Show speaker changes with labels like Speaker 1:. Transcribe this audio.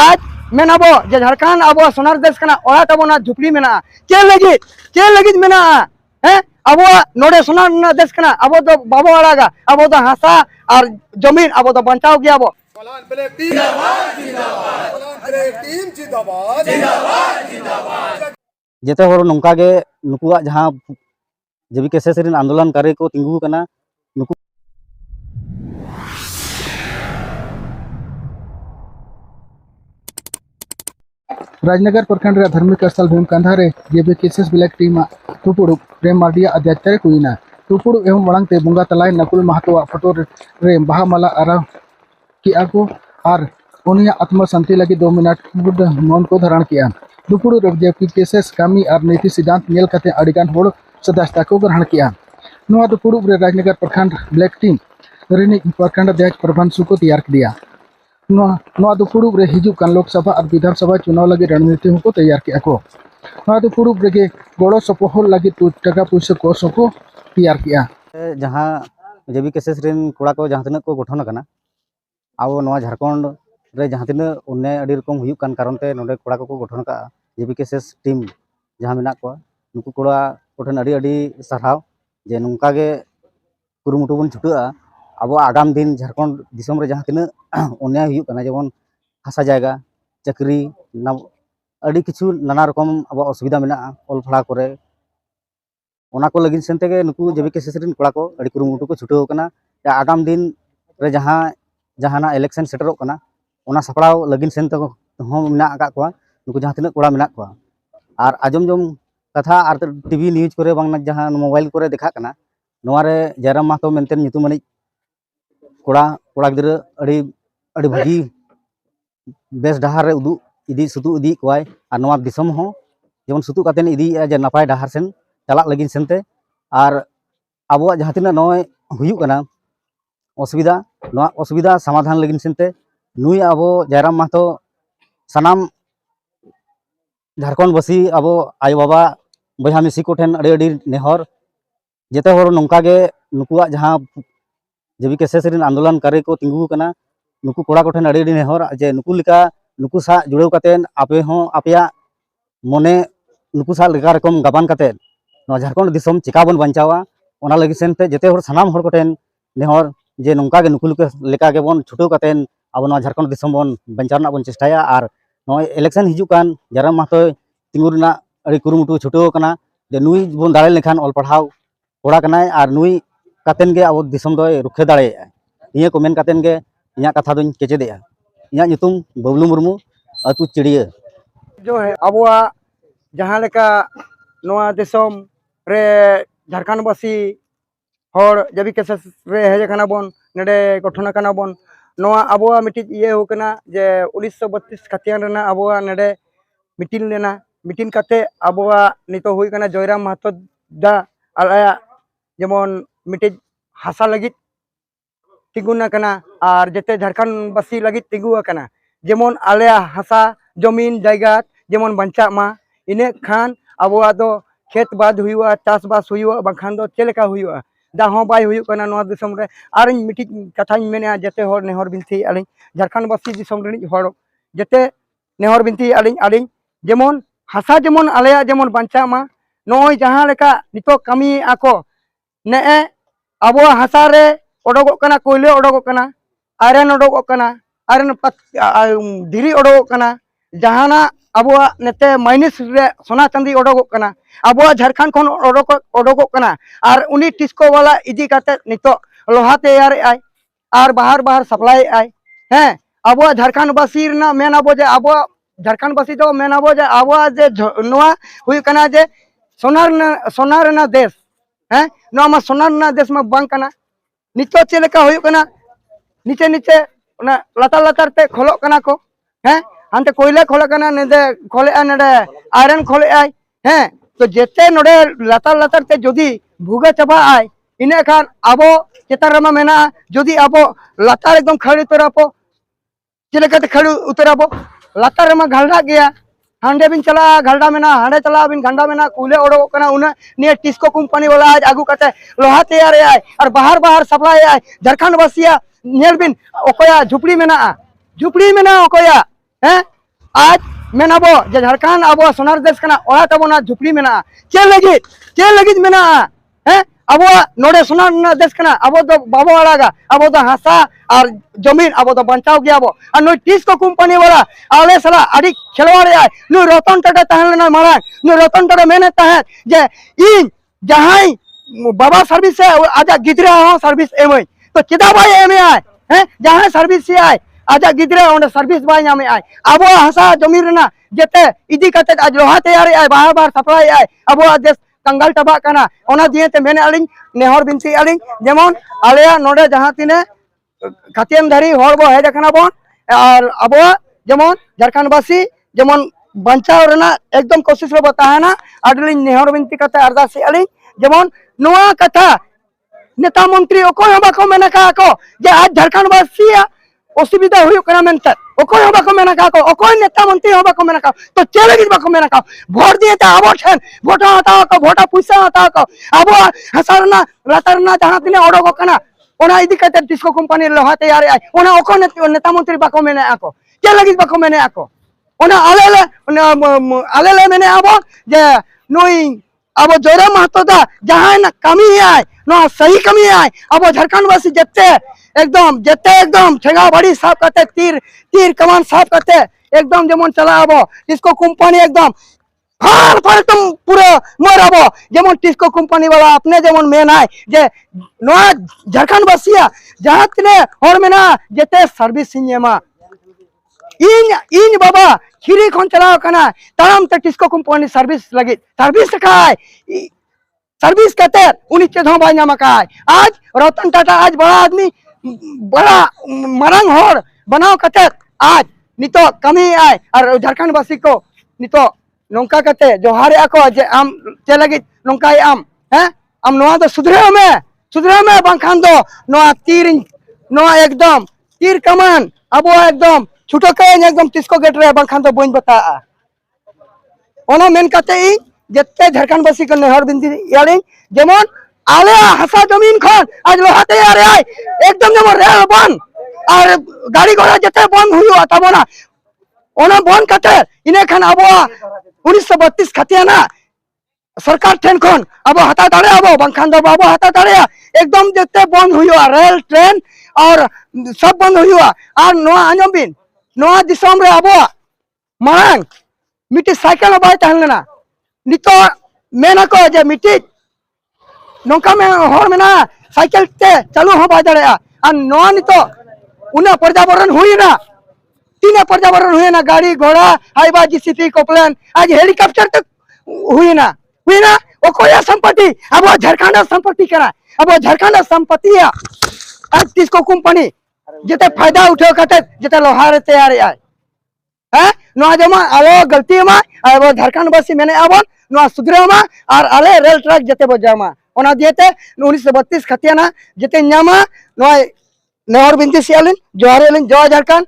Speaker 1: आज मेनाबो जे झारखंड अब सोनार देश कना ओरा तबोना झुपड़ी मेना के लगी मेना हैं अब नोडे सोनार देश कना अब तो बाबो अड़ागा अब तो हासा और जमीन अब तो बचाव गया अब
Speaker 2: जेते हर नौका गे नुकुआ जहाँ जीविका सेसरीन आंदोलनकारी को तिंगु कना नुकु
Speaker 3: राजनगर प्रखंड रे धार्मिक स्थल भीमकांधा रे जेबीकेएसएस ब्लैक टीम टुपुड़ु प्रेम मार्डिया अध्याचार्य कुइना टुपुड़ु एवं मड़ांगते बुंगा तलाय नकुल महतो फोटो रे बाहा माला आरा की आको और उनिया आत्मा शांति लगी 2 मिनट बुद्ध मौन को धारण किया टुपुड़ु रे जेबीकेएसएस कामी और नीति सिद्धांत नेल कते अडिगान होड़ सदस्यता को ग्रहण किया नोआ टुपुड़ु रे राजनगर प्रखंड ब्लैक टीम रिनी प्रखंड अध्यक्ष प्रबंध को तैयार किया दुपुड़ुब रे हिजू कान लोकसभा और विधानसभा चुनाव लगी रणनीति को तैयार किया को दुपुड़ुब रे गड़ो सपोहल लगी टका पैसा को सबको तैयार किया
Speaker 2: जहाँ जेबीकेएसएस रेन कोड़ा को जहाँ तक को गठन करना अब नवा झारखंड रे जहाँ तक उन्ने अड़ी रकम हुयुक कान कारण ते नोडे कोड़ा को गठन का जेबीकेएसएस टीम जहाँ मेना को नुकु कोड़ा कोठन अड़ी अड़ी साराव जे नुंका गे कुरुमुटु बन छुटा अब आगाम दिन झारखंड दिसम रे जहाँ तक अन्याय हुयुक काना जेमन हासा जायगा चाकरी अड़ी किछु नाना रकम अब असुविधा मेना ऑल फड़ा करे ओना को लगिन सेनते गे नुकु जेबीकेएसएस रेन कोड़ा को अड़ी कुरुमुटु को छुटाव काना आगाम दिन रे जहाँ इलेक्शन सेटरोक काना ओना सपड़ाव लगिन सेनते हो मेना आका को नुकु जहाँ तक कोड़ा मेना को और आजम जम कथा और टीवी न्यूज करे बांग जहाँ मोबाइल करे देखा काना नोवारे जयराम महतो मेनते ᱧᱩᱛᱩᱢᱟᱱᱤᱡ कोड़ा गिद्रा अड़ी भागी बेस डहार रे उदू इदी सुतु इदी कोय और नवा दिसम हो जेमन सुतु कातेन इदी जे नपाय डहार सेन चलाक लगिन सेनते और आबो जहाँ तिना नय हुयुक काना असुविधा समाधान लगिन सेनते नुई आबो जयराम महतो सनाम झारखंडवासी आबो आयो बाबा बहा मिसी को ठेन अड़ी नेहर जेते हर नौका गे नुकुआ जहाँ जेबीकेएसएस रेन आंदोलनकारी को तिंगु कना नुकु कोड़ा कोठेन अड़ी नेहर जे नुकु लिका नुकु सा जुड़ाव कातेन आपे हो आपया मने नुकु सा लेका रकम गाबान कातेन नो झारखंड दिसम चिका बन बंचावा ओना लगी सेनते जेते हर सनाम हर कोठेन नेहर जे नौका गे नुकु लेका गे बन छुटो कातेन अब नो झारखंड दिसम बन बंचावना बन चेष्टाया और नो इलेक्शन हिजु कान जयराम महतो तिंगु रेना अड़ी कुरुमुटु छुटो कना जे नुई बन दाड़े लेखान ऑल पढ़ाव कोड़ा कनाय और नुई कातेन गे अब दिसम दो रुखे दाड़े निया को मेन कातेन गे इया कथा दुन केचेदेया इया ᱧᱩᱛᱩᱢ बबलू मुर्मू अतु चिड़िया
Speaker 1: जो है अब जहाँ लेका नोआ दिसम रे झारखंडवासी हर जेबीकेएसएस रे हेज कना बन नेडे गठन कना बन नोआ अब मिटिज ये हो कना जे 1932 खातियान रेना अब नेडे मिटिन लेना मिटिन काते अब नितो हुई कना जयराम महतो दा आया जेमन मिटिज हासा लगी तिगुना कना और जेते झारखंडवासी लगी तिगु कना जेमन आले हासा जमीन जायगा जेमन बंचा मा इने खान अब दो खेत बाद हुआ चाष बास हुआ बाखान दो चेलेका हुआ दा हो बाय हुई कना नोआ दिसम रे और मिटिज कथा मेने जेते हर नेहर बिनती आलिन झारखंडवासी दिसम रे हर जेते नेहर बिनती आलिन जेमन हासा जेमन आले जेमन बंचा मा नोय जहाँ लेका नितो कमी आको ने अब हासा रे ओडोगो कना कोयले ओडोगो कना आयरन ओडोगो कना आयरन धीरी ओडोगो कना जहाना अब नेते माइनस रे सोना चांदी ओडोगो कना अब झारखंड खन ओडोगो कना और उनी टिस्को वाला इदी काते नितो लोहा तैयार आय और बाहर सप्लाई आय हैं अब झारखंडवासी ना मेन अब जे अब झारखंडवासी दो मेन अब जे अब जे नोआ हुई कना जे सोनार ना देश हैं नोआ सोनार ना देश में बांग कना नितो चेलेका हुई कना नीचे नीचे लातार ते खोलो कना को हैं हांते कोयले खोले कना नेदे खोले नेडे आयरन खोले आय हैं तो जेते नोडे लातार ते जदी भूगे चाबा आय इने खान आबो चेतार रमा मेना जदी आबो लातार एकदम खड़ी उतरापो चेलेका ते खड़ी उतरापो लातार रमा घालडा गया हांडे बिन चला घालडा मेना हांडे चला बिन घंडा मेना कुले ओडो कना उना ने टिस्को कंपनी वाला आज आगू कते लोहा तैयार आय और बाहर सप्लाई आय झारखंडवासिया नेल बिन ओकोया झुपड़ी मेना ओकोया हैं आज मेनाबो जे झारखंड अब सोनार देश कना ओरा तबोना झुपड़ी मेना चे लगित मेना हैं अब नोडे सोनार देश कना अब तो बाबो अड़ागा अब तो हासा और जमीन अब तो बचाव गया अब और नुई टिस्को कंपनी वाला आले साला अड़ी खेलवाड़े आय नु रतन टाटा तहन मारा नु रतन टाटा मेने तहन जे इन जहां बाबा सर्विस है आजा गिदरा हो सर्विस एमई तो चेदा बाय एमे आय हैं जहां सर्विस से आय आजा गिदरा ओंडे सर्विस बाय नामे आय अब हासा जमीन रेना जेते इदी कते आज लोहा तैयार आय बार सप्लाई आय अब देश कंगाल टबा कना ओना दिएते मेने अलिंग नेहर बिनती अलिंग जेमन आलेया नोडे जहां तिने खातियन धारी हर बो हेज कना बोन और अब जेमन झारखंडवासी जेमन बंचाव रेना एकदम कोशिश रे बताहाना आडलिंग नेहर बिनती कते अरदासी अलिंग जेमन नोआ कथा नेता मंत्री ओकोय बाको मेना का को जे आज झारखंडवासी असुविधा हुई कना मेनते ओकोय बाको मेना का को ओकोय नेता मंत्री बाको मेना का तो चेलगी बाको मेना का भोट दिए ता आबो ठेन भोट हता को भोट पैसा हता को आबो हसारना लातारना जहां तिने ओडो कना ओना इदी कते टिस्को कंपनी लोहा तैयार आय ओना ओको नेता मंत्री बाको मेना आको चेलगी बाको मेना आको ओना आलेले मेने आबो जे नोई अब जोरा महतो दा जहां ना कमी आय ना सही कमी आय अब झारखंडवासी जत्ते एकदम ठेगा बड़ी साफ करते तीर कमान साफ करते एकदम जेमन चला अब इसको कंपनी एकदम फाड़ तुम पूरा मर अब जेमन टिस्को कंपनी वाला अपने जेमन मेन आय जे ना झारखंडवासी जहां तने हर मेना जेते सर्विस सिनेमा इन बाबा खीरी खन चलाव कना ताराम ते टिस्को कंपनी सर्विस लगी सर्विस काय सर्विस कते उनी चेधो बाय नामा काय आज रतन टाटा आज बड़ा आदमी बड़ा मरंग होर बनाव कते आज नितो कमी आय और झारखंडवासी को नितो नोंका कते जोहारे आको जे आम चे लगी नोंकाय आम हैं आम नोआ तो सुधरे में बांखान दो नोआ नोआ एकदम तीर कमान अब एकदम छुटो कहीं एकदम टिस्को गेट रे बांखान तो बन बता ओना मेन कते इ जत्ते झारखंडवासी को नेहर बिनती यालिंग जेमन आले हासा जमीन खन आज लोहा तैयार आय एकदम जेमन रेल बन और गाड़ी घोड़ा जते बंद हुई तबना ओना बंद कते इने खन अब 1932 खतियाना सरकार ठेन खन अब हता दाड़े अब बांखान दो बाबू हता दाड़े एकदम जते बंद हुई रेल ट्रेन और सब बंद हुई और नोआ आंजम बिन नोआ दिसम रे अब मांग मिट्टी साइकिल बाय तहलना नितो मेना को जे मिट्टी नोंका में हर मेना साइकिल ते चालू हो बाय दाड़े आ नोआ नितो उना पर्यावरण हुई ना तीन पर्यावरण हुई ना गाड़ी घोड़ा हाईवा जीसीपी कोप्लेन आज हेलीकॉप्टर तक हुई ना ओकोया संपत्ति अब झारखंड संपत्ति करा अब झारखंड संपत्ति आज टिस्को कंपनी जेते फायदा उठे कते जेते लोहार तैयार आय हैं नोआ जमा आलो गलती मा अब झारखंडवासी मेने आबन नोआ सुधरे मा और आले रेल ट्रैक जेते बजामा ओना दिएते 1932 खतियाना जेते न्यामा नोआ नेहर बिनती सियालिन जोहार एलिन जय झारखंड